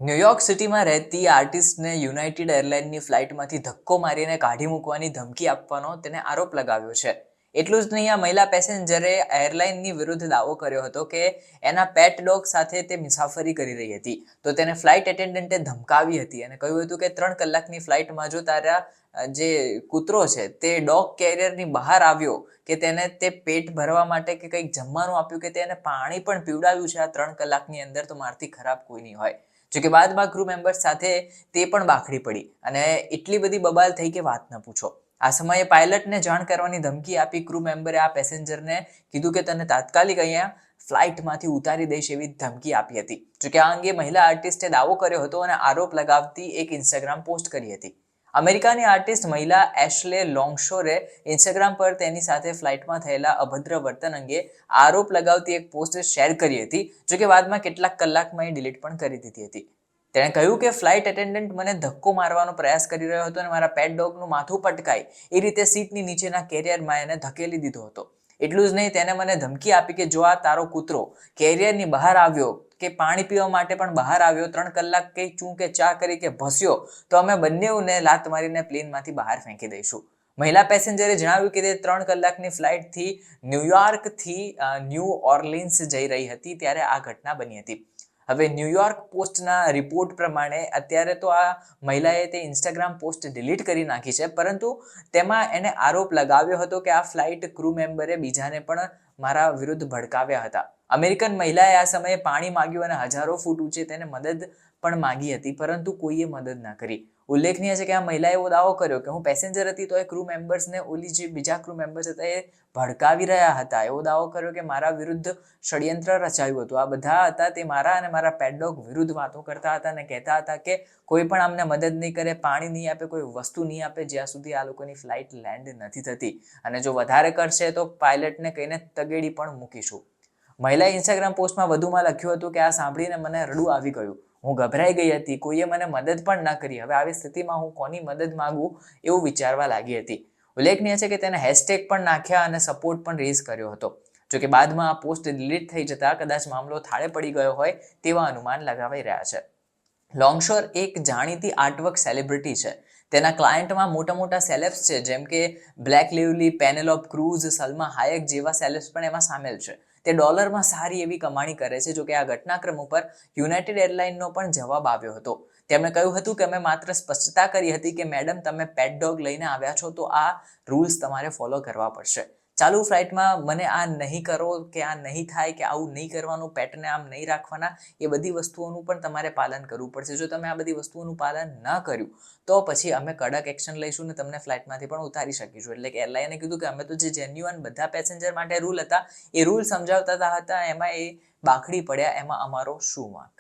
New York સિટીમાં રહેતી આર્ટિસ્ટને United એરલાઇનની ફ્લાઇટમાંથી ધક્કો મારીને કાઢી મૂકવાની ધમકી આપવાનો તેને આરોપ લગાવ્યો છે. એટલું જ નહીં, આ મહિલા પેસેન્જરે એરલાઇનની વિરુદ્ધ દાવો કર્યો હતો કે એના પેટ ડોગ સાથે તે મુસાફરી કરી રહી હતી. તો તેને ફ્લાઇટ એટેન્ડન્ટે ધમકાવી હતી અને કહ્યું હતું કે 3 કલાકની ફ્લાઇટમાં જો તારા જે કૂતરો છે તે ડોગ કેરિયરની બહાર આવ્યો કે તેને તે પેટ ભરવા માટે કે કંઈક જમવાનું આપ્યું કે તેને પાણી પણ પીવડાવ્યું છે આ 3 કલાકની અંદર, તો મારથી ખરાબ કોઈ નહીં હોય. જોકે બાદમાં ક્રૂ મેમ્બર્સ સાથે તે પણ બાખડી પડી અને એટલી બધી બબાલ થઈ કે વાત ન પૂછો. આ સમયે પાયલટને જાણ કરવાની ધમકી આપી ક્રૂ મેમ્બરે આ પેસેન્જરને કીધું કે તને તાત્કાલિક અહીંયા ફ્લાઇટમાંથી ઉતારી દઈશ એવી ધમકી આપી હતી. જોકે આ અંગે મહિલા આર્ટિસ્ટે દાવો કર્યો હતો અને આરોપ લગાવતી એક ઇન્સ્ટાગ્રામ પોસ્ટ કરી હતી. અમેરિકાની આર્ટિસ્ટ મહિલા એશલે લોંગશોરે ઇન્સ્ટાગ્રામ પર તેની સાથે ફ્લાઇટમાં થયેલા અભદ્ર વર્તન અંગે આરોપ લગાવતી એક પોસ્ટ શેર કરી હતી. જોકે બાદમાં કેટલાક કલાકમાં એ ડિલીટ પણ કરી દીધી હતી. તેણે કહ્યું કે ફ્લાઇટ એટેન્ડન્ટ મને ધક્કો મારવાનો પ્રયાસ કરી રહ્યો હતો અને મારા પેટ ડોગનું માથું પટકાય એ રીતે સીટની નીચેના કેરિયરમાં એને ધકેલી દીધો હતો. એટલું જ નહીં, તેને મને ધમકી આપી કે જો આ તારો કૂતરો કેરિયરની બહાર આવ્યો કે પાણી પીવા માટે પણ બહાર આવ્યો, 3 કલાક કંઈ ચૂં કે ચા કરી કે ભસ્યો, તો અમે બંનેઓને લાત મારીને પ્લેનમાંથી બહાર ફેંકી દઈશું. મહિલા પેસેન્જરે જણાવ્યું કે તે 3 કલાકની ફ્લાઇટથી ન્યુયોર્કથી ન્યૂ ઓર્લિન્સ જઈ રહી હતી ત્યારે આ ઘટના બની હતી. હવે ન્યુયોર્ક પોસ્ટના રિપોર્ટ પ્રમાણે અત્યારે તો આ મહિલાએ તે ઇન્સ્ટાગ્રામ પોસ્ટ ડિલીટ કરી નાખી છે, પરંતુ તેમાં એને આરોપ લગાવ્યો હતો કે આ ફ્લાઇટ ક્રૂ મેમ્બરે બીજાને પણ મારા વિરુદ્ધ ભડકાવ્યા હતા. અમેરિકન મહિલાએ આ સમયે પાણી માંગ્યું અને હજારો ફૂટ ઊંચે તેને મદદ પણ માંગી હતી, પરંતુ કોઈએ મદદ ના કરી. ઉલ્લેખનીય છે કે આ મહિલાએ એવો દાવો કર્યો કે હું પેસેન્જર હતી તો એ ક્રૂ મેમ્બર્સને ઓલી જે બીજા ક્રૂ મેમ્બર્સ હતા એ ભડકાવી રહ્યા હતા. એવો દાવો કર્યો કે મારા વિરુદ્ધ ષડયંત્ર રચાયું હતું. આ બધા હતા તે મારા અને મારા પેટ ડોગ વિરુદ્ધ વાતો કરતા હતા અને કહેતા હતા કે કોઈ પણ અમને મદદ નહીં કરે, પાણી નહીં આપે, કોઈ વસ્તુ નહીં આપે જ્યાં સુધી આ લોકોની ફ્લાઇટ લેન્ડ નથી થતી, અને જો વધારે કરશે તો પાયલટને કહીને તગેડી પણ મૂકીશું. મહિલાએ ઇન્સ્ટાગ્રામ પોસ્ટમાં વધુમાં લખ્યું હતું કે આ સાંભળીને મને રડવું આવી ગયું. હું ગભરાઈ ગઈ હતી, કોઈએ મને મદદ પણ ના કરી. હવે આવી સ્થિતિમાં હું કોની મદદ માંગું એવું વિચારવા લાગી હતી. ઉલ્લેખનીય છે કે તેને હેશટેગ પણ નાખ્યા અને સપોર્ટ પણ રેઝ કર્યો હતો. જોકે બાદમાં આ પોસ્ટ ડિલીટ થઈ જતા કદાચ મામલો થાળે પડી ગયો હોય તેવા અનુમાન લગાવાઈ રહ્યા છે. લોંગશોર એક જાણીતી આર્ટવર્ક સેલિબ્રિટી છે. તેના ક્લાયન્ટમાં મોટા સેલેબ્સ છે, જેમ કે બ્લેક લીવલી, પેનેલોપ ક્રૂઝ, સલમા હાયક જેવા સેલેબ્સ પણ એમાં સામેલ છે. તે ડોલરમાં સારી એવી કમાણી કરે છે. જોકે આ ઘટનાક્રમ ઉપર યુનાઇટેડ એરલાઇનનો પણ જવાબ આવ્યો હતો. તેમણે કહ્યું હતું કે અમે માત્ર સ્પષ્ટતા કરી હતી કે મેડમ, તમે પેટ ડોગ લઈને આવ્યા છો તો આ રૂલ્સ તમારે ફોલો કરવા પડશે. ચાલુ ફ્લાઇટમાં મને આ નહીં કરો કે આ નહીં થાય કે આવું નહીં કરવાનું, પેટને આમ નહીં રાખવાના, એ બધી વસ્તુઓનું પણ તમારે પાલન કરવું પડશે. જો તમે આ બધી વસ્તુઓનું પાલન ન કર્યું તો પછી અમે કડક એક્શન લઈશું ને તમને ફ્લાઇટમાંથી પણ ઉતારી શકીશું. એટલે કે એરલાઇને કીધું કે અમે તો જે જેન્યુઅન બધા પેસેન્જર માટે રૂલ હતા એ રૂલ સમજાવતા હતા, એમાં એ બાખડી પડ્યા, એમાં અમારો શું વાંક.